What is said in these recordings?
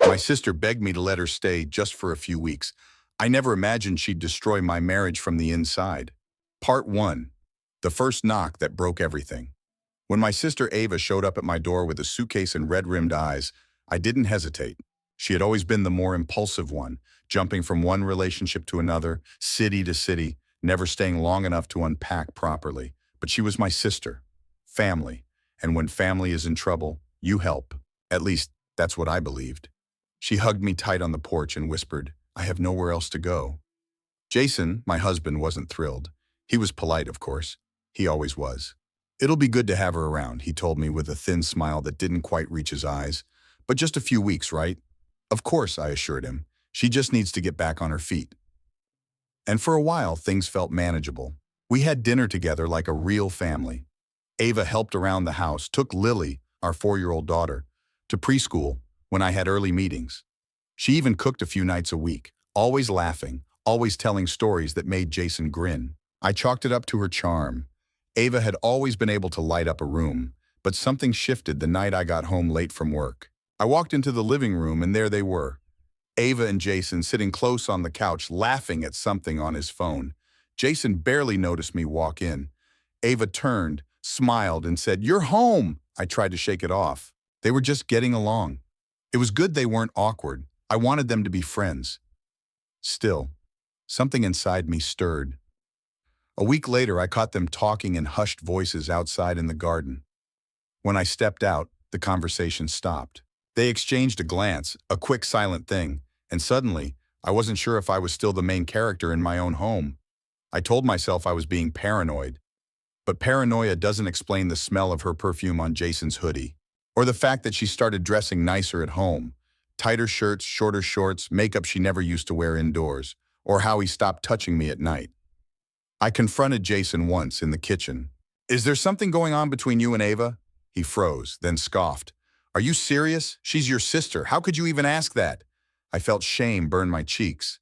My sister begged me to let her stay just for a few weeks. I never imagined she'd destroy my marriage from the inside. Part 1. The first knock that broke everything. When my sister Ava showed up at my door with a suitcase and red-rimmed eyes, I didn't hesitate. She had always been the more impulsive one, jumping from one relationship to another, city to city, never staying long enough to unpack properly. But she was my sister. Family. And when family is in trouble, you help. At least, that's what I believed. She hugged me tight on the porch and whispered, "I have nowhere else to go." Jason, my husband, wasn't thrilled. He was polite, of course. He always was. "It'll be good to have her around," he told me with a thin smile that didn't quite reach his eyes. "But just a few weeks, right?" "Of course," I assured him. "She just needs to get back on her feet." And for a while, things felt manageable. We had dinner together like a real family. Ava helped around the house, took Lily, our 4-year-old daughter, to preschool when I had early meetings. She even cooked a few nights a week, always laughing, always telling stories that made Jason grin. I chalked it up to her charm. Ava had always been able to light up a room, but something shifted the night I got home late from work. I walked into the living room and there they were. Ava and Jason sitting close on the couch laughing at something on his phone. Jason barely noticed me walk in. Ava turned, smiled, and said, "You're home!" I tried to shake it off. They were just getting along. It was good they weren't awkward. I wanted them to be friends. Still, something inside me stirred. A week later, I caught them talking in hushed voices outside in the garden. When I stepped out, the conversation stopped. They exchanged a glance, a quick silent thing, and suddenly, I wasn't sure if I was still the main character in my own home. I told myself I was being paranoid. But paranoia doesn't explain the smell of her perfume on Jason's hoodie, or the fact that she started dressing nicer at home. Tighter shirts, shorter shorts, makeup she never used to wear indoors, or how he stopped touching me at night. I confronted Jason once in the kitchen. "Is there something going on between you and Ava?" He froze, then scoffed. "Are you serious? She's your sister. How could you even ask that?" I felt shame burn my cheeks.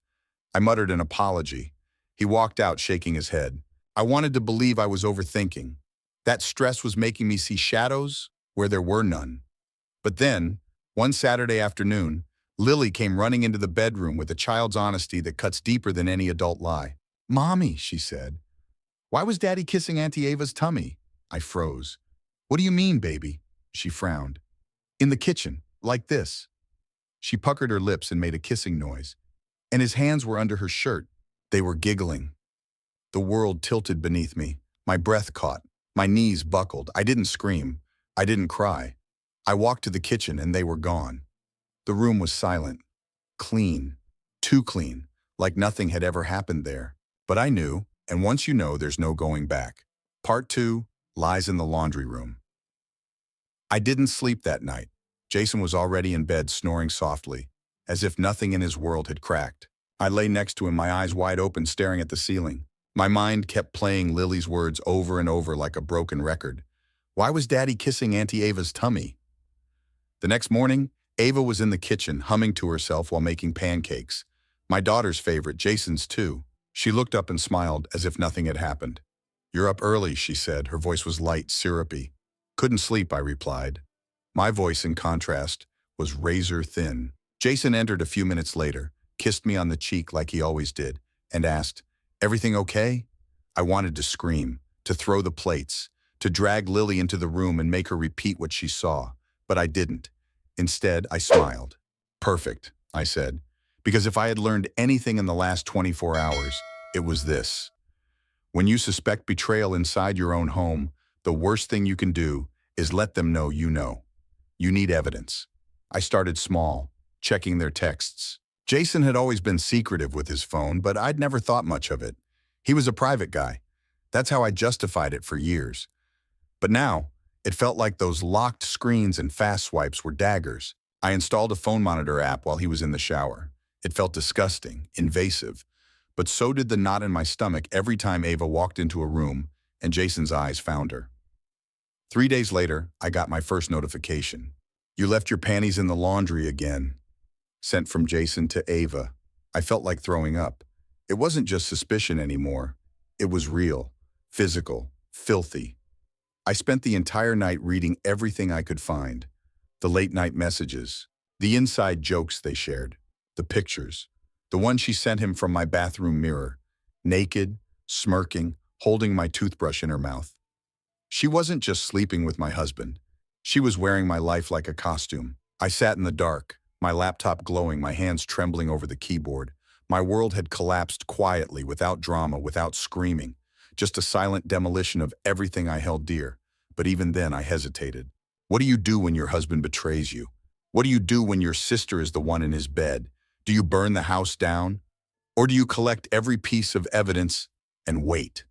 I muttered an apology. He walked out shaking his head. I wanted to believe I was overthinking. That stress was making me see shadows where there were none. But then, one Saturday afternoon, Lily came running into the bedroom with a child's honesty that cuts deeper than any adult lie. "Mommy," she said, "why was Daddy kissing Auntie Ava's tummy?" I froze. "What do you mean, baby?" She frowned. "In the kitchen, like this." She puckered her lips and made a kissing noise. And his hands were under her shirt. They were giggling. The world tilted beneath me. My breath caught. My knees buckled. I didn't scream. I didn't cry. I walked to the kitchen and they were gone. The room was silent. Clean. Too clean. Like nothing had ever happened there. But I knew, and once you know, there's no going back. Part 2 lies in the laundry room. I didn't sleep that night. Jason was already in bed snoring softly, as if nothing in his world had cracked. I lay next to him, my eyes wide open, staring at the ceiling. My mind kept playing Lily's words over and over like a broken record. Why was Daddy kissing Auntie Ava's tummy? The next morning, Ava was in the kitchen, humming to herself while making pancakes. My daughter's favorite, Jason's too. She looked up and smiled as if nothing had happened. "You're up early," she said. Her voice was light, syrupy. "Couldn't sleep," I replied. My voice, in contrast, was razor thin. Jason entered a few minutes later, kissed me on the cheek like he always did, and asked, "Everything okay?" I wanted to scream, to throw the plates, to drag Lily into the room and make her repeat what she saw, but I didn't. Instead, I smiled. "Perfect," I said, because if I had learned anything in the last 24 hours, it was this. When you suspect betrayal inside your own home, the worst thing you can do is let them know you know. You need evidence. I started small, checking their texts. Jason had always been secretive with his phone, but I'd never thought much of it. He was a private guy. That's how I justified it for years. But now, it felt like those locked screens and fast swipes were daggers. I installed a phone monitor app while he was in the shower. It felt disgusting, invasive, but so did the knot in my stomach every time Ava walked into a room and Jason's eyes found her. 3 days later, I got my first notification. "You left your panties in the laundry again." Sent from Jason to Ava. I felt like throwing up. It wasn't just suspicion anymore. It was real, physical, filthy. I spent the entire night reading everything I could find. The late-night messages, The inside jokes they shared, the pictures, the one she sent him from my bathroom mirror, naked, smirking, holding my toothbrush in her mouth. She wasn't just sleeping with my husband. She was wearing my life like a costume. I sat in the dark, my laptop glowing, my hands trembling over the keyboard. My world had collapsed quietly, without drama, without screaming. Just a silent demolition of everything I held dear. But even then, I hesitated. What do you do when your husband betrays you? What do you do when your sister is the one in his bed? Do you burn the house down? Or do you collect every piece of evidence and wait?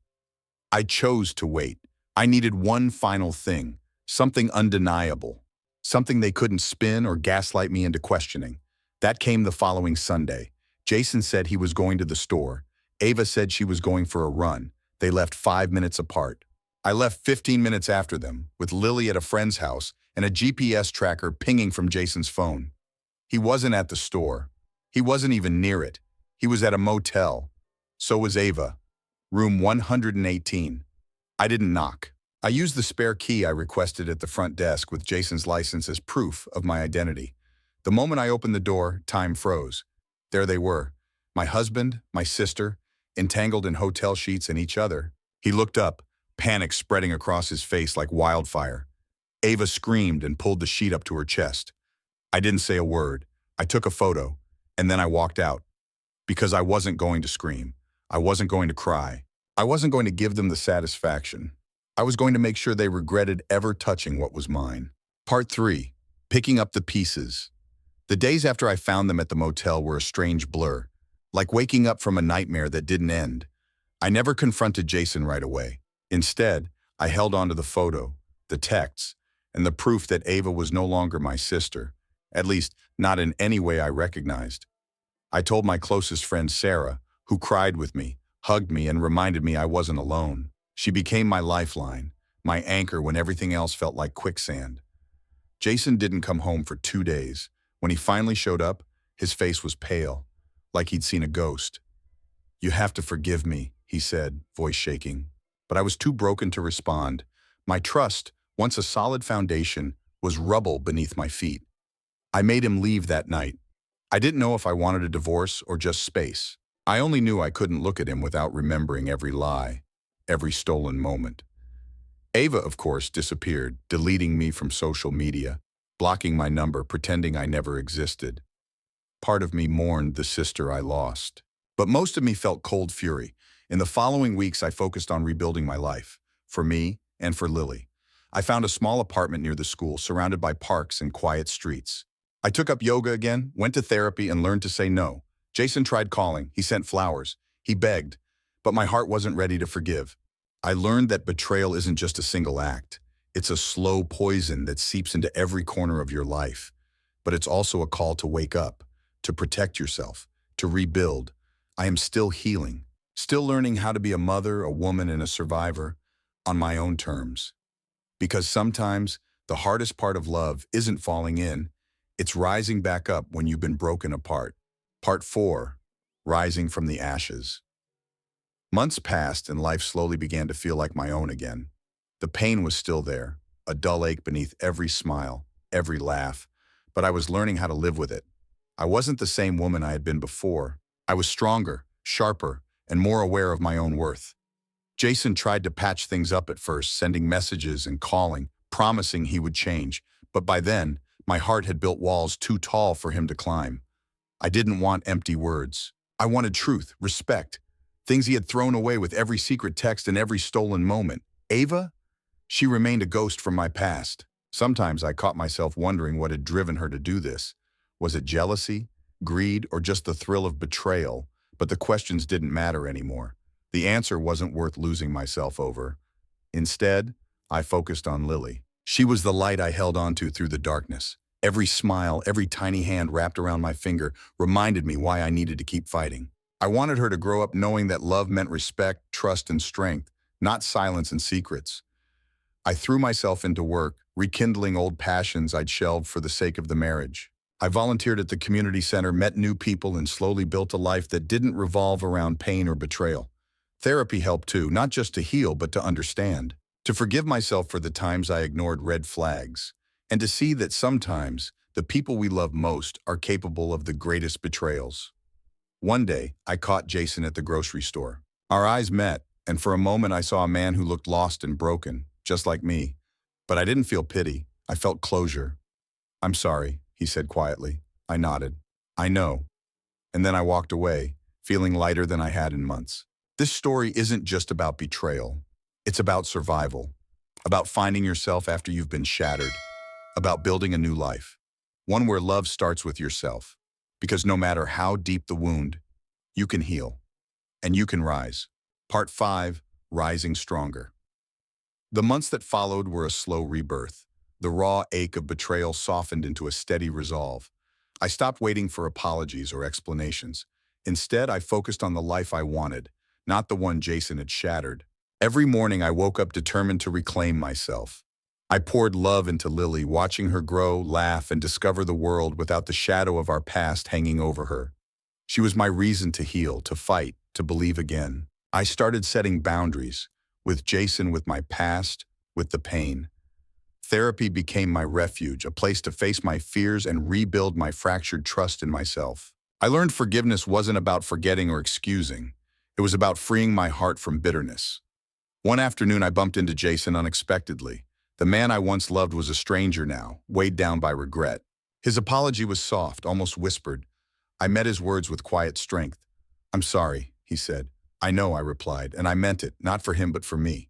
I chose to wait. I needed one final thing, something undeniable, something they couldn't spin or gaslight me into questioning. That came the following Sunday. Jason said he was going to the store. Ava said she was going for a run. They left 5 minutes apart. I left 15 minutes after them, with Lily at a friend's house and a GPS tracker pinging from Jason's phone. He wasn't at the store. He wasn't even near it. He was at a motel. So was Ava. Room 118. I didn't knock. I used the spare key I requested at the front desk with Jason's license as proof of my identity. The moment I opened the door, time froze. There they were, my husband, my sister, entangled in hotel sheets and each other. He looked up, panic spreading across his face like wildfire. Ava screamed and pulled the sheet up to her chest. I didn't say a word. I took a photo, and then I walked out. Because I wasn't going to scream. I wasn't going to cry. I wasn't going to give them the satisfaction. I was going to make sure they regretted ever touching what was mine. Part 3. Picking up the pieces. The days after I found them at the motel were a strange blur, like waking up from a nightmare that didn't end. I never confronted Jason right away. Instead, I held on to the photo, the texts, and the proof that Ava was no longer my sister, at least not in any way I recognized. I told my closest friend Sarah, who cried with me, hugged me, and reminded me I wasn't alone. She became my lifeline, my anchor when everything else felt like quicksand. Jason didn't come home for 2 days. When he finally showed up, his face was pale, like he'd seen a ghost. "You have to forgive me," he said, voice shaking. But I was too broken to respond. My trust, once a solid foundation, was rubble beneath my feet. I made him leave that night. I didn't know if I wanted a divorce or just space. I only knew I couldn't look at him without remembering every lie, every stolen moment. Ava, of course, disappeared, deleting me from social media, blocking my number, pretending I never existed. Part of me mourned the sister I lost. But most of me felt cold fury. In the following weeks, I focused on rebuilding my life, for me and for Lily. I found a small apartment near the school, surrounded by parks and quiet streets. I took up yoga again, went to therapy, and learned to say no. Jason tried calling, he sent flowers, he begged, but my heart wasn't ready to forgive. I learned that betrayal isn't just a single act. It's a slow poison that seeps into every corner of your life. But it's also a call to wake up, to protect yourself, to rebuild. I am still healing, still learning how to be a mother, a woman, and a survivor on my own terms. Because sometimes the hardest part of love isn't falling in, it's rising back up when you've been broken apart. Part 4. Rising from the ashes. Months passed and life slowly began to feel like my own again. The pain was still there, a dull ache beneath every smile, every laugh, but I was learning how to live with it. I wasn't the same woman I had been before. I was stronger, sharper, and more aware of my own worth. Jason tried to patch things up at first, sending messages and calling, promising he would change, but by then, my heart had built walls too tall for him to climb. I didn't want empty words. I wanted truth, respect, things he had thrown away with every secret text and every stolen moment. Ava? She remained a ghost from my past. Sometimes I caught myself wondering what had driven her to do this. Was it jealousy, greed, or just the thrill of betrayal? But the questions didn't matter anymore. The answer wasn't worth losing myself over. Instead, I focused on Lily. She was the light I held onto through the darkness. Every smile, every tiny hand wrapped around my finger reminded me why I needed to keep fighting. I wanted her to grow up knowing that love meant respect, trust, and strength, not silence and secrets. I threw myself into work, rekindling old passions I'd shelved for the sake of the marriage. I volunteered at the community center, met new people, and slowly built a life that didn't revolve around pain or betrayal. Therapy helped too, not just to heal, but to understand. To forgive myself for the times I ignored red flags, and to see that sometimes the people we love most are capable of the greatest betrayals. One day, I caught Jason at the grocery store. Our eyes met, and for a moment I saw a man who looked lost and broken, just like me. But I didn't feel pity. I felt closure. "I'm sorry," he said quietly. I nodded. "I know." And then I walked away, feeling lighter than I had in months. This story isn't just about betrayal. It's about survival, about finding yourself after you've been shattered, about building a new life, one where love starts with yourself. Because no matter how deep the wound, you can heal, and you can rise. Part 5, Rising Stronger. The months that followed were a slow rebirth. The raw ache of betrayal softened into a steady resolve. I stopped waiting for apologies or explanations. Instead, I focused on the life I wanted, not the one Jason had shattered. Every morning, I woke up determined to reclaim myself. I poured love into Lily, watching her grow, laugh, and discover the world without the shadow of our past hanging over her. She was my reason to heal, to fight, to believe again. I started setting boundaries, with Jason, with my past, with the pain. Therapy became my refuge, a place to face my fears and rebuild my fractured trust in myself. I learned forgiveness wasn't about forgetting or excusing. It was about freeing my heart from bitterness. One afternoon, I bumped into Jason unexpectedly. The man I once loved was a stranger now, weighed down by regret. His apology was soft, almost whispered. I met his words with quiet strength. "I'm sorry," he said. "I know," I replied, and I meant it, not for him but for me.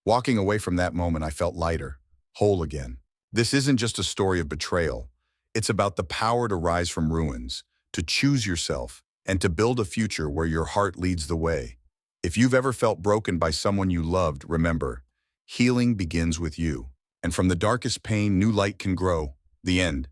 Walking away from that moment, I felt lighter, whole again. This isn't just a story of betrayal. It's about the power to rise from ruins, to choose yourself, and to build a future where your heart leads the way. If you've ever felt broken by someone you loved, remember, healing begins with you. And from the darkest pain, new light can grow. The end.